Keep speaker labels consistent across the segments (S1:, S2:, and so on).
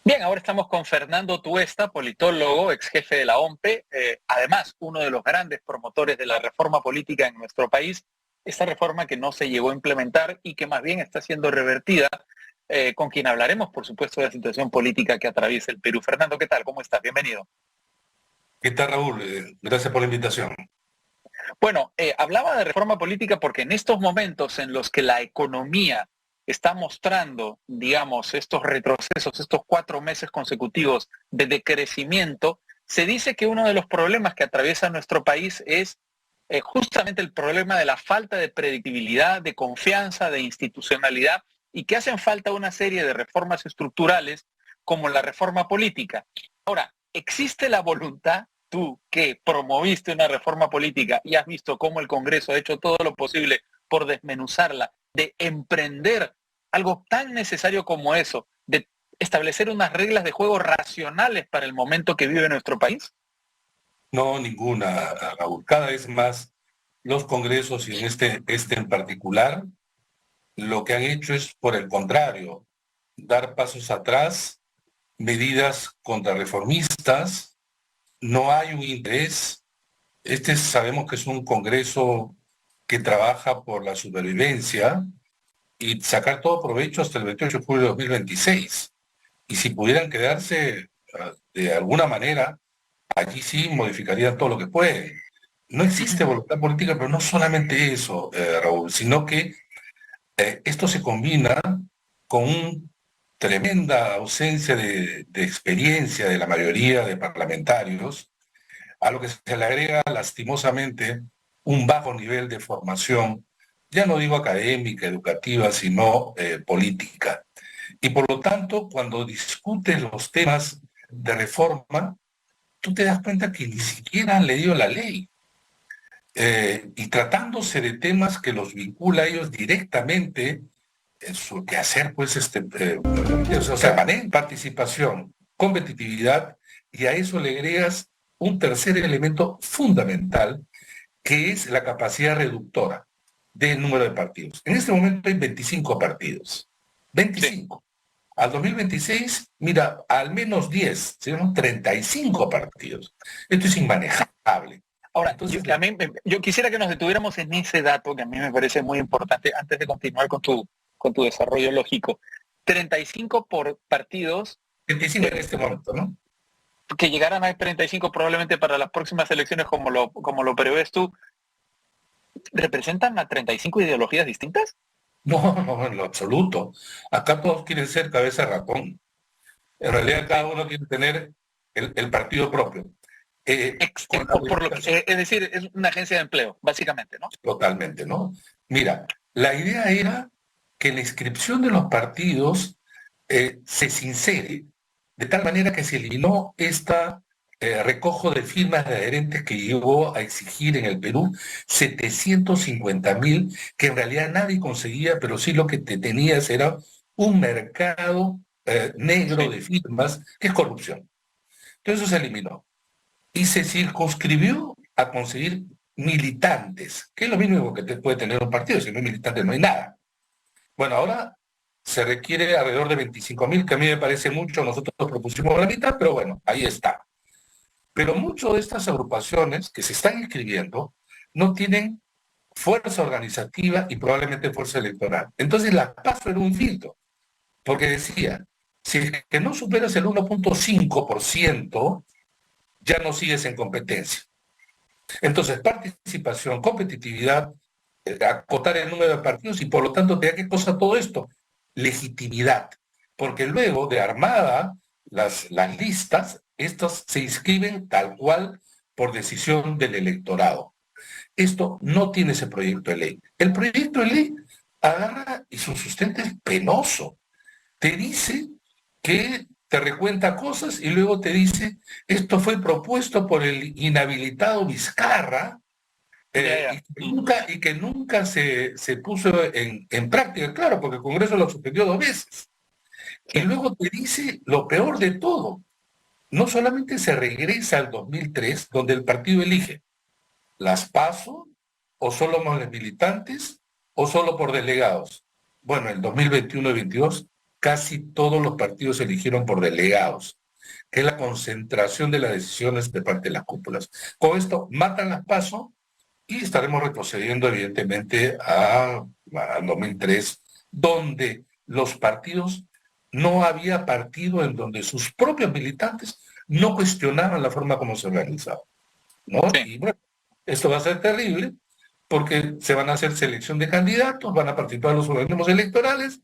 S1: Bien, ahora estamos con Fernando Tuesta, politólogo, ex jefe de la OMPE, además uno de los grandes promotores de la reforma política en nuestro país, esta reforma que no se llegó a implementar y que más bien está siendo revertida, con quien hablaremos, por supuesto, de la situación política que atraviesa el Perú. Fernando, ¿qué tal? ¿Cómo estás? Bienvenido.
S2: ¿Qué tal, Raúl? Gracias por la invitación.
S1: Bueno, hablaba de reforma política porque en estos momentos en los que la economía está mostrando, digamos, estos retrocesos, estos 4 meses consecutivos de decrecimiento, se dice que uno de los problemas que atraviesa nuestro país es justamente el problema de la falta de predictibilidad, de confianza, de institucionalidad, y que hacen falta una serie de reformas estructurales como la reforma política. Ahora, ¿existe la voluntad? Tú que promoviste una reforma política y has visto cómo el Congreso ha hecho todo lo posible por desmenuzarla, de emprender algo tan necesario como eso, de establecer unas reglas de juego racionales para el momento que vive nuestro país?
S2: No, ninguna, Raúl. Cada vez más los congresos, y en este en particular, lo que han hecho es, por el contrario, dar pasos atrás, medidas contrarreformistas, no hay un interés. Sabemos que es un congreso que trabaja por la supervivencia y sacar todo provecho hasta el 28 de julio de 2026. Y si pudieran quedarse de alguna manera, allí sí modificarían todo lo que pueden. No existe voluntad política, pero no solamente eso, Raúl, sino que esto se combina con una tremenda ausencia de experiencia de la mayoría de parlamentarios, a lo que se le agrega lastimosamente un bajo nivel de formación, ya no digo académica, educativa, sino política. Y por lo tanto, cuando discuten los temas de reforma, tú te das cuenta que ni siquiera han leído la ley. Y tratándose de temas que los vincula a ellos directamente en su quehacer, pues, o sea, participación, competitividad, y a eso le agregas un tercer elemento fundamental, que es la capacidad reductora del número de partidos. En este momento hay 25 partidos.
S1: Sí.
S2: 25. Al 2026, mira, al menos 10, serán 35 partidos. Esto es inmanejable.
S1: Ahora,
S2: Entonces,
S1: yo quisiera que nos detuviéramos en ese dato que a mí me parece muy importante antes de continuar con tu desarrollo lógico. 35 por partidos
S2: 25 en este momento, ¿no?
S1: que llegaran a 35 probablemente para las próximas elecciones como lo prevés tú, ¿representan a 35 ideologías distintas?
S2: No, no, en lo absoluto. Acá todos quieren ser cabeza de ratón. En realidad cada
S1: Sí.
S2: uno quiere tener el partido propio. Con la modificación,
S1: Es decir, es una agencia de empleo, básicamente, ¿no?
S2: totalmente, ¿no? Mira, la idea era que la inscripción de los partidos se sincere, de tal manera que se eliminó esta recojo de firmas de adherentes que llegó a exigir en el Perú 750.000, que en realidad nadie conseguía, pero sí lo que te tenías era un mercado negro
S1: Sí.
S2: de firmas, que es corrupción. Entonces eso se eliminó. Y se circunscribió a conseguir militantes, que es lo mínimo que te puede tener un partido, si no hay militantes no hay nada. Bueno, ahora se requiere alrededor de 25.000, que a mí me parece mucho, nosotros propusimos la mitad, pero bueno, ahí está. Pero muchas de estas agrupaciones que se están inscribiendo no tienen fuerza organizativa y probablemente fuerza electoral. Entonces la PASO era un filtro, porque decía, si es que no superas el 1.5%, ya no sigues en competencia. Entonces, participación, competitividad, acotar el número de partidos y por lo tanto, ¿de qué cosa todo esto? Legitimidad. Porque luego de armada las listas, estas se inscriben tal cual por decisión del electorado. Esto no tiene ese proyecto de ley. El proyecto de ley agarra y su sustento es penoso. Te dice que te recuenta cosas y luego te dice, esto fue propuesto por el inhabilitado Vizcarra,
S1: Ya, ya.
S2: y que nunca se puso en práctica, claro, porque el Congreso lo suspendió 2 veces. Y
S1: Sí.
S2: luego te dice lo peor de todo. No solamente se regresa al 2003, donde el partido elige las PASO, o solo los militantes, o solo por delegados. Bueno, el 2021 y 2022 casi todos los partidos se eligieron por delegados, que es la concentración de las decisiones de parte de las cúpulas. Con esto matan las PASO y estaremos retrocediendo evidentemente a 2003, donde los partidos, no había partido en donde sus propios militantes no cuestionaban la forma como se organizaban, ¿no?
S1: Sí.
S2: Y bueno, esto va a ser terrible porque se van a hacer selección de candidatos, van a participar los organismos electorales,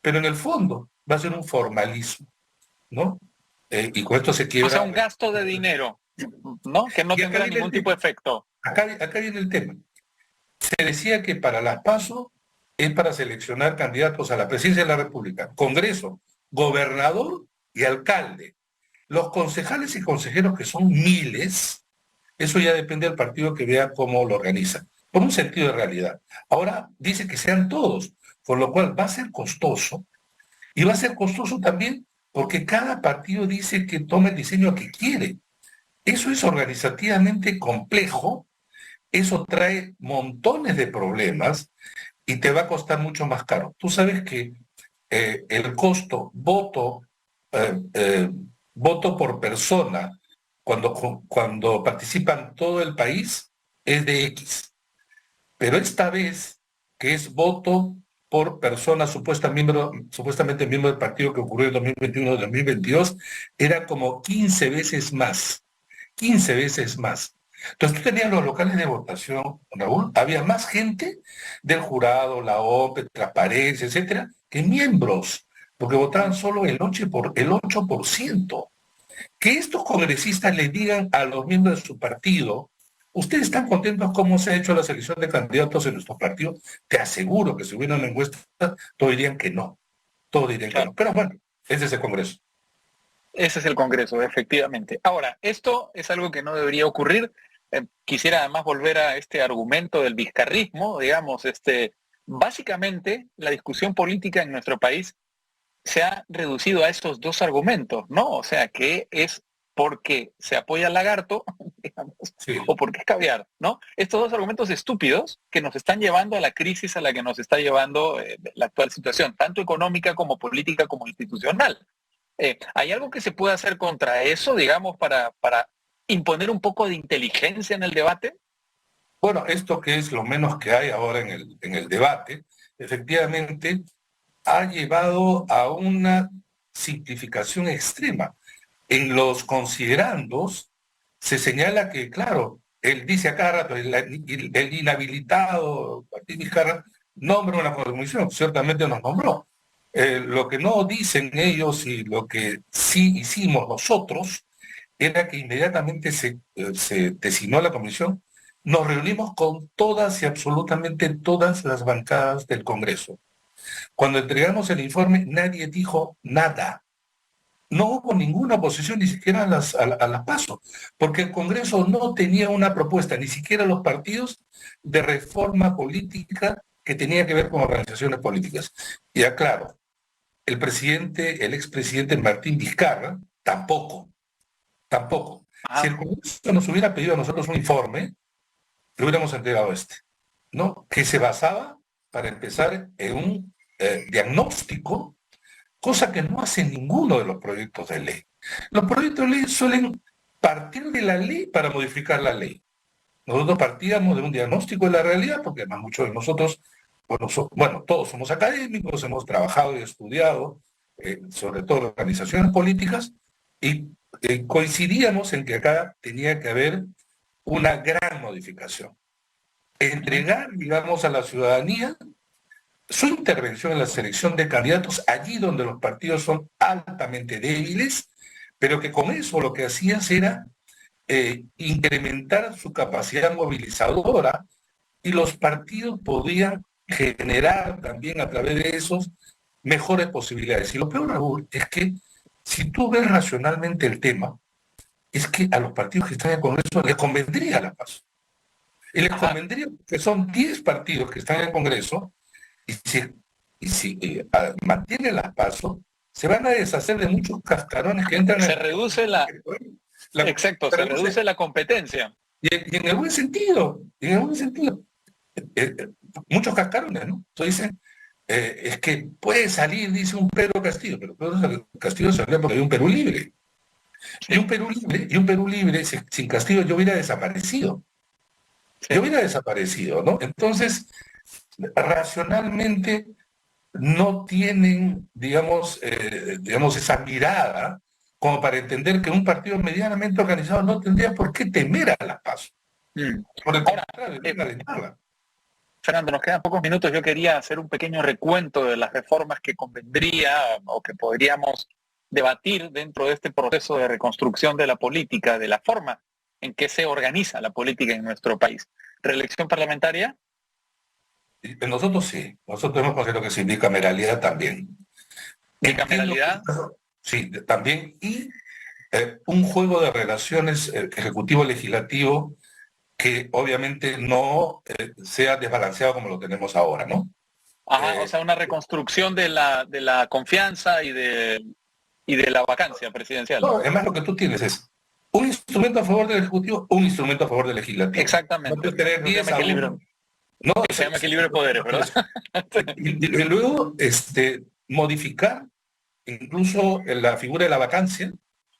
S2: pero en el fondo va a ser un formalismo, ¿no? Y con esto se quiebra.
S1: O sea, un gasto de dinero, ¿no? Que no tendrá ningún tipo de efecto.
S2: Acá viene el tema. Se decía que para las PASO es para seleccionar candidatos a la presidencia de la República, Congreso, gobernador y alcalde. Los concejales y consejeros, que son miles, eso ya depende del partido que vea cómo lo organiza, por un sentido de realidad. Ahora dice que sean todos, por lo cual va a ser costoso, y va a ser costoso también porque cada partido dice que toma el diseño que quiere. Eso es organizativamente complejo, eso trae montones de problemas y te va a costar mucho más caro. Tú sabes que el costo voto por persona cuando participan todo el país es de X. Pero esta vez, que es voto por persona supuestamente miembro del partido que ocurrió en 2021 2022, era como 15 veces más. 15 veces más. Entonces tú tenías los locales de votación, Raúl, había más gente del jurado, la OPE, transparencia, etcétera, que miembros, porque votaban solo el 8%. Que estos congresistas le digan a los miembros de su partido, ¿ustedes están contentos cómo se ha hecho la selección de candidatos en nuestro partido? Te aseguro que si hubiera una encuesta, todos dirían que no. Todos dirían que no. Pero bueno, ese es el Congreso.
S1: Ese es el Congreso, efectivamente. Ahora, esto es algo que no debería ocurrir. Quisiera además volver a este argumento del vizcarrismo, digamos, básicamente la discusión política en nuestro país se ha reducido a esos dos argumentos, ¿no? O sea, que es porque se apoya al lagarto, digamos,
S2: Sí.
S1: o porque es caviar, ¿no? Estos dos argumentos estúpidos que nos están llevando a la crisis a la que nos está llevando la actual situación, tanto económica como política como institucional. ¿Hay algo que se puede hacer contra eso, digamos, para imponer un poco de inteligencia en el debate?
S2: Bueno, esto que es lo menos que hay ahora en el debate, efectivamente ha llevado a una simplificación extrema. En los considerandos se señala que, claro, él dice a cada rato, el inhabilitado Martín Vizcarra nombra una comisión, ciertamente nos nombró. Lo que no dicen ellos y lo que sí hicimos nosotros era que inmediatamente se designó la comisión, nos reunimos con todas y absolutamente todas las bancadas del Congreso. Cuando entregamos el informe, nadie dijo nada. No hubo ninguna oposición, ni siquiera a las PASO, porque el Congreso no tenía una propuesta, ni siquiera los partidos, de reforma política que tenía que ver con organizaciones políticas. Y aclaro, el expresidente Martín Vizcarra, tampoco. Si el Congreso nos hubiera pedido a nosotros un informe, le hubiéramos entregado ¿no? Que se basaba, para empezar, en un diagnóstico, cosa que no hace ninguno de los proyectos de ley. Los proyectos de ley suelen partir de la ley para modificar la ley. Nosotros partíamos de un diagnóstico de la realidad, porque además muchos de nosotros, bueno, todos somos académicos, hemos trabajado y estudiado, sobre todo en organizaciones políticas, y coincidíamos en que acá tenía que haber una gran modificación. Entregar, digamos, a la ciudadanía su intervención en la selección de candidatos allí donde los partidos son altamente débiles, pero que con eso lo que hacías era incrementar su capacidad movilizadora y los partidos podían generar también a través de esos mejores posibilidades. Y lo peor, Raúl, es que si tú ves racionalmente el tema, es que a los partidos que están en el Congreso les convendría la paz. Y les convendría que son 10 partidos que están en el Congreso y si mantienen las pasos, se van a deshacer de muchos cascarones que entran.
S1: Se reduce se reduce la competencia.
S2: Y en el buen sentido, muchos cascarones, ¿no? Entonces dicen, es que puede salir, dice un Pedro Castillo, pero Pedro Castillo salió porque hay un Perú libre. Y un Perú libre, sin Castillo yo hubiera desaparecido.
S1: Sí.
S2: Yo hubiera desaparecido, ¿no? Entonces, racionalmente no tienen, digamos, esa mirada como para entender que un partido medianamente organizado no tendría por qué temer a las PASO. Por el
S1: Ahora,
S2: contrario, debería alentarla.
S1: Fernando, nos quedan pocos minutos. Yo quería hacer un pequeño recuento de las reformas que convendría o que podríamos debatir dentro de este proceso de reconstrucción de la política, de la forma en que se organiza la política en nuestro país. Reelección parlamentaria.
S2: Nosotros sí, nosotros hemos considerado que sí, bicameralidad también.
S1: Bicameralidad.
S2: Sí, también. Y un juego de relaciones ejecutivo-legislativo que obviamente no sea desbalanceado como lo tenemos ahora, ¿no?
S1: Ajá, o sea, una reconstrucción de la confianza y de la vacancia presidencial.
S2: No, además lo que tú tienes es un instrumento a favor del Ejecutivo, un instrumento a favor del Legislativo.
S1: Exactamente.
S2: No puedes tener 10 a 1. No,
S1: se llama equilibrio de poderes, ¿verdad?
S2: Y luego modificar incluso la figura de la vacancia.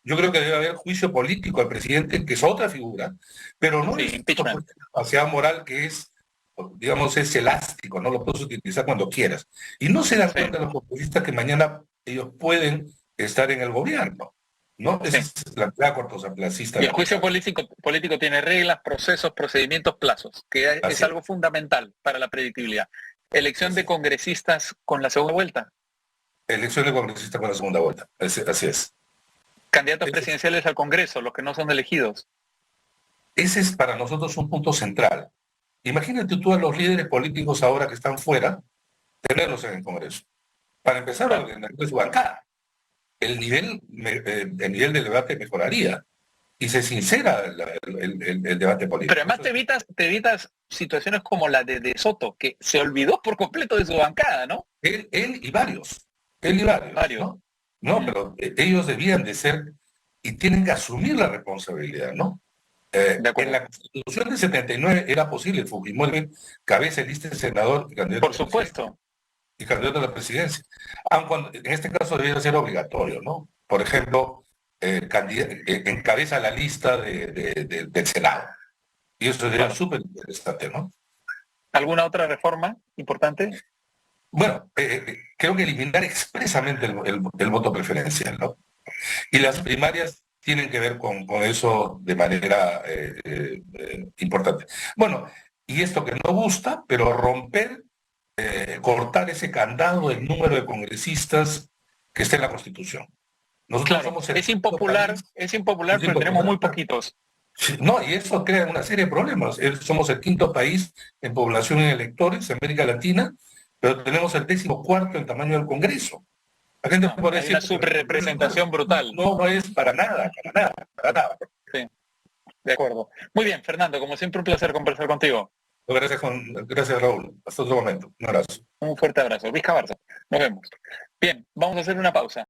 S2: Yo creo que debe haber juicio político al presidente, que es otra figura, pero no es
S1: impeachment.
S2: capacidad moral que es, digamos, es elástico, no lo puedes utilizar cuando quieras. Y no se dan cuenta los populistas que mañana ellos pueden estar en el gobierno, ¿no? Esa es la idea cortoplacista.
S1: Y el juicio político tiene reglas, procesos, procedimientos, plazos, que es algo fundamental para la predictibilidad. Elección de congresistas con la segunda vuelta.
S2: Elección de congresistas con la segunda vuelta, así es.
S1: Candidatos presidenciales al Congreso, los que no son elegidos.
S2: Ese es para nosotros un punto central. Imagínate tú a los líderes políticos ahora que están fuera, tenerlos en el Congreso. Para empezar, a ordenar su bancada. El nivel del debate mejoraría y se sincera el debate político.
S1: Pero además te evitas situaciones como la de Soto, que se olvidó por completo de su bancada, ¿no?
S2: Él y varios. ¿no? Pero ellos debían de ser y tienen que asumir la responsabilidad, ¿no? En la Constitución del 79 era posible Fujimori cabeza de lista de senador y candidato.
S1: Por supuesto.
S2: Y candidato a la presidencia. Aunque en este caso debería ser obligatorio, ¿no? Por ejemplo, encabeza la lista del Senado. Y eso sería súper interesante, ¿no?
S1: ¿Alguna otra reforma importante?
S2: Bueno, creo que eliminar expresamente el voto preferencial, ¿no? Y las primarias tienen que ver con eso de manera importante. Bueno, y esto que no gusta, pero romper, cortar ese candado del número de congresistas que está en la Constitución.
S1: Nosotros somos es impopular, pero tenemos muy poquitos.
S2: No, y eso crea una serie de problemas. Somos el 5º país en población en electores en América Latina, pero tenemos el 14º en tamaño del Congreso. La gente puede decir,
S1: una subrepresentación brutal.
S2: No es para nada.
S1: Sí, de acuerdo. Muy bien, Fernando, como siempre un placer conversar contigo.
S2: Gracias, Raúl. Hasta otro momento. Un abrazo.
S1: Un fuerte abrazo. Vizca Barça. Nos vemos. Bien, vamos a hacer una pausa.